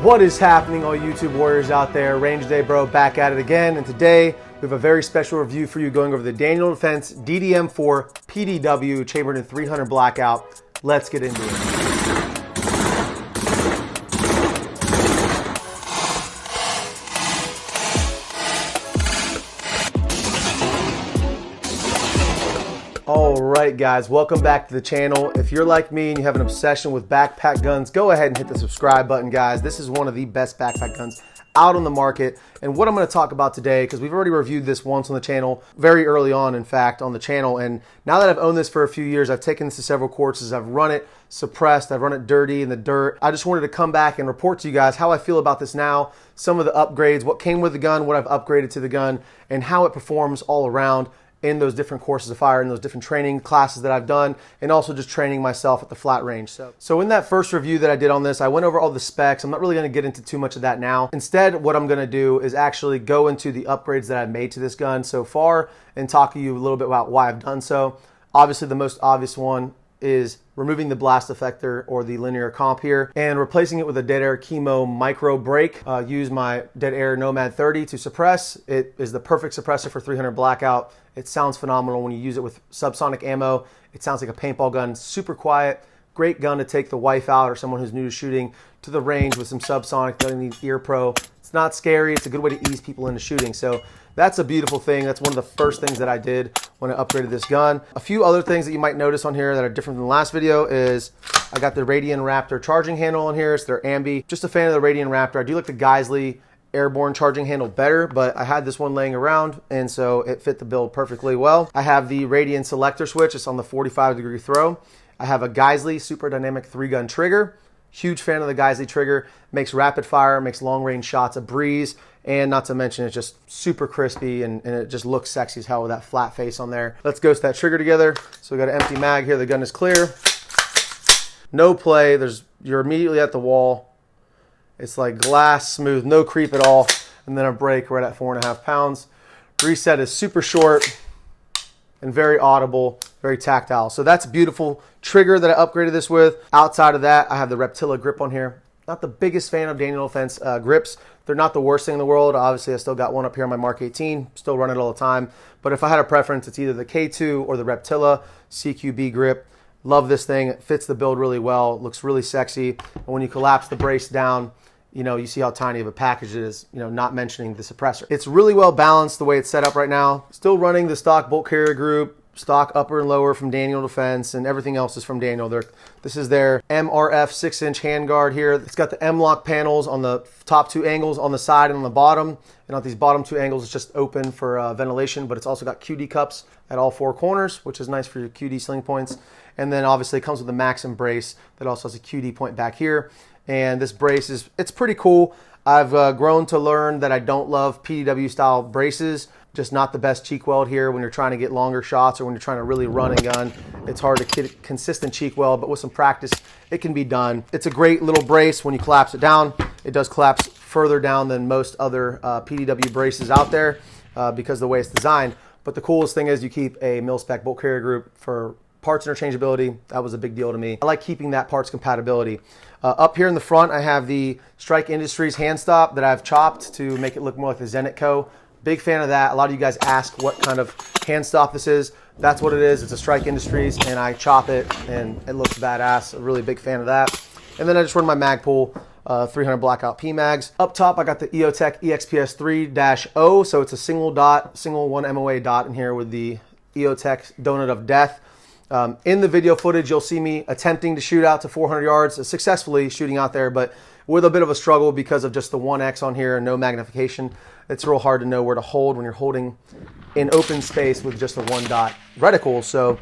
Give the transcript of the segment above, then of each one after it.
What is happening, all YouTube warriors out there? Range Day Bro back at it again, and today we have a very special review for you going over the Daniel Defense DDM4 PDW chambered in 300 blackout. Let's get into it. Alright guys, welcome back to the channel. If you're like me and you have an obsession with backpack guns, go ahead and hit the subscribe button, guys. This is one of the best backpack guns out on the market. And what I'm going to talk about today, because we've already reviewed this once on the channel, very early on in fact on the channel, and now that I've owned this for a few years, I've taken this to several courses, I've run it suppressed, I've run it dirty in the dirt. I just wanted to come back and report to you guys how I feel about this now, some of the upgrades, what came with the gun, what I've upgraded to the gun, and how it performs all around in those different courses of fire, in those different training classes that I've done, and also just training myself at the flat range. So in that first review that I did on this, I went over all the specs. I'm not really gonna get into too much of that now. Instead, what I'm gonna do is actually go into the upgrades that I've made to this gun so far and talk to you a little bit about why I've done so. Obviously, the most obvious one is removing the blast effector or the linear comp here and replacing it with a Dead Air Chemo micro brake. Use my Dead Air Nomad 30 to suppress. It is the perfect suppressor for 300 blackout. It sounds phenomenal when you use it with subsonic ammo. It sounds like a paintball gun, super quiet, great gun to take the wife out or someone who's new to shooting to the range with some subsonic, doesn't need ear pro. It's not scary, it's a good way to ease people into shooting. So that's a beautiful thing. That's one of the first things that I did when I upgraded this gun. A few other things that you might notice on here that are different than the last video is I got the Radian Raptor charging handle on here. It's their ambi. Just a fan of the Radian Raptor. I do like the Geisley airborne charging handle better, but I had this one laying around and so it fit the build perfectly well. I have the Radian selector switch. It's on the 45-degree throw. I have a Geisley super dynamic 3-gun trigger. Huge fan of the Geisley trigger. Makes rapid fire, makes long range shots a breeze, and not to mention it's just super crispy and it just looks sexy as hell with that flat face on there. Let's ghost that trigger together. So we got an empty mag here. The gun is clear. No play. You're immediately at the wall. It's like glass smooth, no creep at all. And then a brake right at 4.5 pounds. Reset is super short and very audible, very tactile. So that's a beautiful trigger that I upgraded this with. Outside of that, I have the Reptilla grip on here. Not the biggest fan of Daniel Defense grips. They're not the worst thing in the world. Obviously, I still got one up here on my Mark 18. Still run it all the time. But if I had a preference, it's either the K2 or the Reptilla CQB grip. Love this thing. It fits the build really well. It looks really sexy. And when you collapse the brace down, you know, you see how tiny of a package it is, you know, not mentioning the suppressor. It's really well balanced the way it's set up right now. Still running the stock bolt carrier group, stock upper and lower from Daniel Defense, and everything else is from Daniel. This is their MRF 6-inch handguard here. It's got the M-lock panels on the top 2 angles on the side and on the bottom. And on these bottom 2 angles, it's just open for ventilation, but it's also got QD cups at all 4 corners, which is nice for your QD sling points. And then obviously it comes with a Maxim brace that also has a QD point back here. And this brace it's pretty cool. I've grown to learn that I don't love PDW style braces. Just not the best cheek weld here when you're trying to get longer shots or when you're trying to really run a gun. It's hard to get consistent cheek weld, but with some practice, it can be done. It's a great little brace when you collapse it down. It does collapse further down than most other PDW braces out there because of the way it's designed. But the coolest thing is you keep a mil-spec bolt carrier group for parts interchangeability. That was a big deal to me. I like keeping that parts compatibility. Up here in the front, I have the Strike Industries hand stop that I've chopped to make it look more like the Zenit Co. Big fan of that. A lot of you guys ask what kind of hand stop this is. That's what it is. It's a Strike Industries, and I chop it, and it looks badass. A really big fan of that. And then I just run my Magpul 300 blackout PMags. Up top, I got the EOTech EXPS 3-0. So it's a single 1 MOA dot in here with the EOTech Donut of Death. In the video footage, you'll see me attempting to shoot out to 400 yards, successfully shooting out there, but with a bit of a struggle because of just the 1X on here and no magnification. It's real hard to know where to hold when you're holding in open space with just a 1-dot reticle. So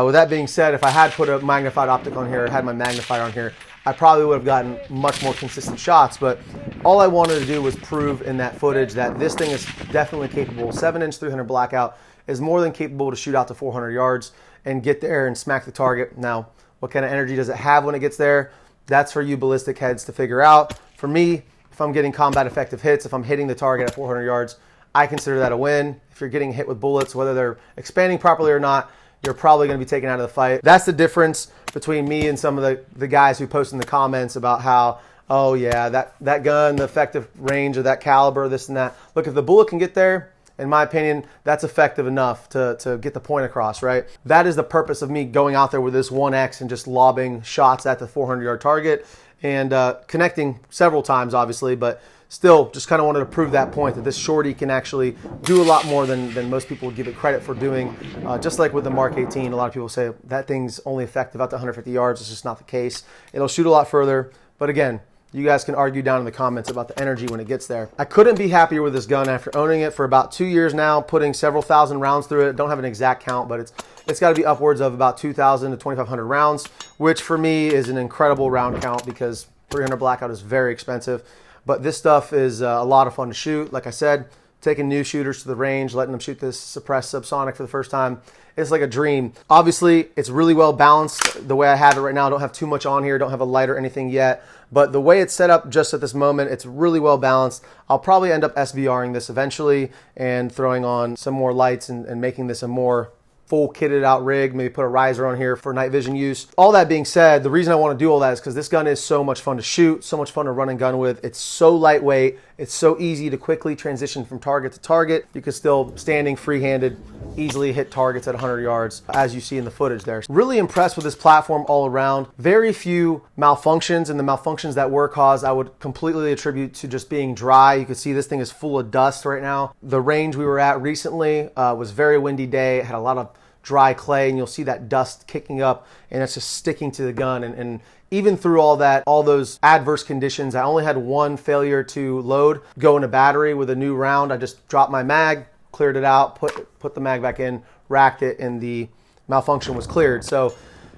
with that being said, if I had put a magnified optic on here, had my magnifier on here, I probably would have gotten much more consistent shots. But all I wanted to do was prove in that footage that this thing is definitely capable. 7-inch 300 blackout is more than capable to shoot out to 400 yards and get there and smack the target. Now, what kind of energy does it have when it gets there? That's for you ballistic heads to figure out. For me, if I'm getting combat effective hits, if I'm hitting the target at 400 yards, I consider that a win. If you're getting hit with bullets, whether they're expanding properly or not, you're probably going to be taken out of the fight. That's the difference between me and some of the guys who post in the comments about how oh yeah, that gun, the effective range of that caliber, this and that. Look, if the bullet can get there, in my opinion, that's effective enough to get the point across, right? That is the purpose of me going out there with this 1X and just lobbing shots at the 400-yard target and connecting several times, obviously, but still just kind of wanted to prove that point that this shorty can actually do a lot more than most people would give it credit for doing. Just like with the Mark 18, a lot of people say that thing's only effective out to 150 yards. It's just not the case. It'll shoot a lot further, but again, you guys can argue down in the comments about the energy when it gets there. I couldn't be happier with this gun after owning it for about 2 years now, putting several thousand rounds through it. Don't have an exact count, but it's got to be upwards of about 2,000 to 2,500 rounds, which for me is an incredible round count because 300 Blackout is very expensive. But this stuff is a lot of fun to shoot. Like I said, taking new shooters to the range, letting them shoot this suppressed subsonic for the first time, it's like a dream. Obviously, it's really well balanced the way I have it right now. I don't have too much on here, don't have a light or anything yet. But the way it's set up just at this moment, it's really well balanced. I'll probably end up SBRing this eventually and throwing on some more lights and making this a more full kitted out rig, maybe put a riser on here for night vision use. All that being said, the reason I want to do all that is because this gun is so much fun to shoot, so much fun to run and gun with. It's so lightweight. It's so easy to quickly transition from target to target. You can still, standing free-handed, easily hit targets at 100 yards, as you see in the footage there. Really impressed with this platform all around. Very few malfunctions, and the malfunctions that were caused, I would completely attribute to just being dry. You can see this thing is full of dust right now. The range we were at recently was a very windy day. It had a lot of dry clay, and you'll see that dust kicking up, and it's just sticking to the gun. And even through all that, all those adverse conditions, I only had one failure to load, go in a battery with a new round. I just dropped my mag, cleared it out, put the mag back in, racked it, and the malfunction was cleared. So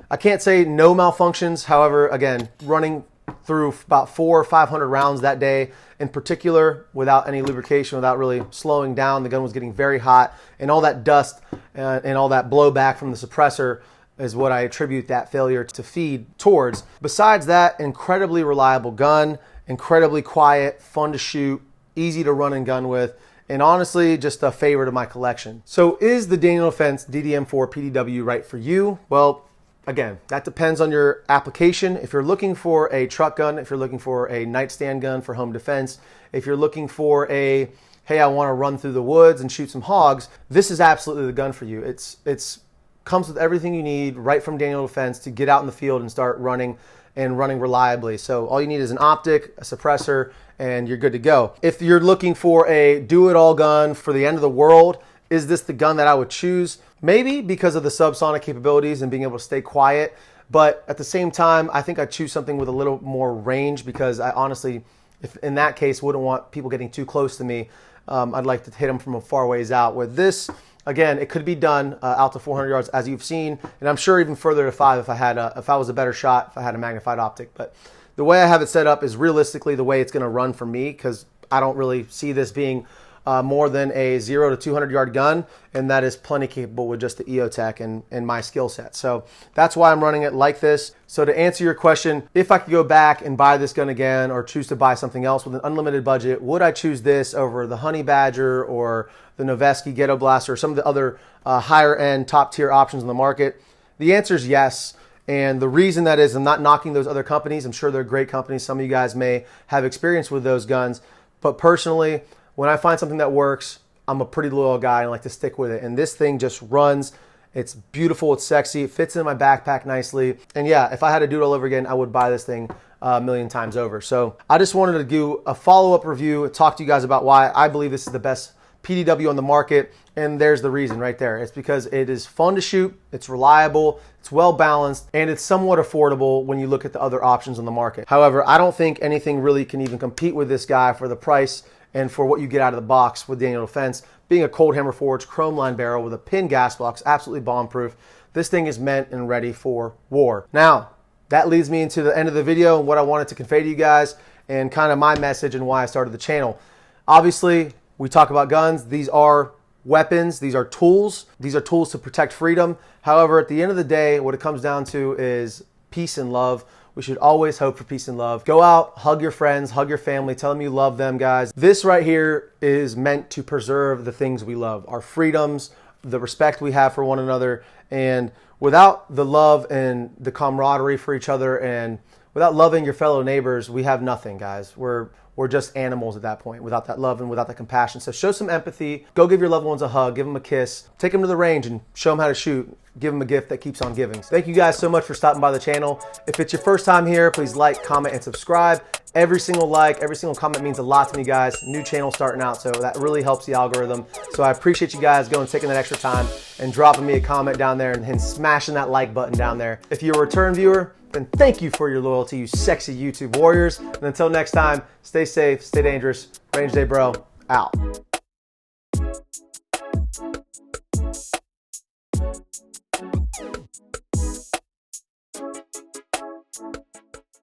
I can't say no malfunctions. However, again, running through about 400 or 500 rounds that day in particular without any lubrication, without really slowing down. The gun was getting very hot, and all that dust and all that blowback from the suppressor is what I attribute that failure to feed towards. Besides that, incredibly reliable gun, incredibly quiet, fun to shoot, easy to run and gun with, and honestly, just a favorite of my collection. So is the Daniel Defense DDM4 PDW right for you? Well, again, that depends on your application. If you're looking for a truck gun, if you're looking for a nightstand gun for home defense, if you're looking for a, hey, I want to run through the woods and shoot some hogs, this is absolutely the gun for you. It's comes with everything you need right from Daniel Defense to get out in the field and start running and running reliably. So all you need is an optic, a suppressor, and you're good to go. If you're looking for a do-it-all gun for the end of the world, is this the gun that I would choose? Maybe because of the subsonic capabilities and being able to stay quiet, but at the same time, I think I'd choose something with a little more range because I honestly, if in that case, wouldn't want people getting too close to me. I'd like to hit them from a far ways out. With this, again, it could be done out to 400 yards as you've seen, and I'm sure even further to 5 if I was a better shot, if I had a magnified optic. But the way I have it set up is realistically the way it's going to run for me because I don't really see this being more than a 0 to 200 yard gun, and that is plenty capable with just the EOTech and my skill set. So that's why I'm running it like this. So to answer your question, if I could go back and buy this gun again or choose to buy something else with an unlimited budget, would I choose this over the Honey Badger or the Noveske Ghetto Blaster or some of the other higher end top tier options on the market? The answer is yes. And the reason that is, I'm not knocking those other companies. I'm sure they're great companies. Some of you guys may have experience with those guns, but personally, when I find something that works, I'm a pretty loyal guy and I like to stick with it. And this thing just runs. It's beautiful. It's sexy. It fits in my backpack nicely. And yeah, if I had to do it all over again, I would buy this thing a million times over. So I just wanted to do a follow-up review, talk to you guys about why I believe this is the best PDW on the market. And there's the reason right there. It's because it is fun to shoot. It's reliable. It's well balanced, and it's somewhat affordable when you look at the other options on the market. However, I don't think anything really can even compete with this guy for the price and for what you get out of the box with Daniel Defense. Being a cold hammer forged chrome line barrel with a pin gas box, absolutely bomb proof. This thing is meant and ready for war. Now, that leads me into the end of the video and what I wanted to convey to you guys and kind of my message and why I started the channel. Obviously, we talk about guns. These are weapons. These are tools. These are tools to protect freedom. However, at the end of the day, what it comes down to is peace and love. We should always hope for peace and love. Go out, hug your friends, hug your family, tell them you love them, guys. This right here is meant to preserve the things we love, our freedoms, the respect we have for one another. And without the love and the camaraderie for each other and without loving your fellow neighbors, we have nothing, guys. We're just animals at that point without that love and without that compassion. So show some empathy. Go give your loved ones a hug, give them a kiss, take them to the range and show them how to shoot. Give them a gift that keeps on giving. Thank you guys so much for stopping by the channel. If it's your first time here, please like, comment, and subscribe. Every single like, every single comment means a lot to me, guys. New channel starting out, so that really helps the algorithm. So I appreciate you guys going and taking that extra time and dropping me a comment down there and smashing that like button down there. If you're a return viewer, then thank you for your loyalty, you sexy YouTube warriors. And until next time, stay safe, stay dangerous. Range Day Bro, out.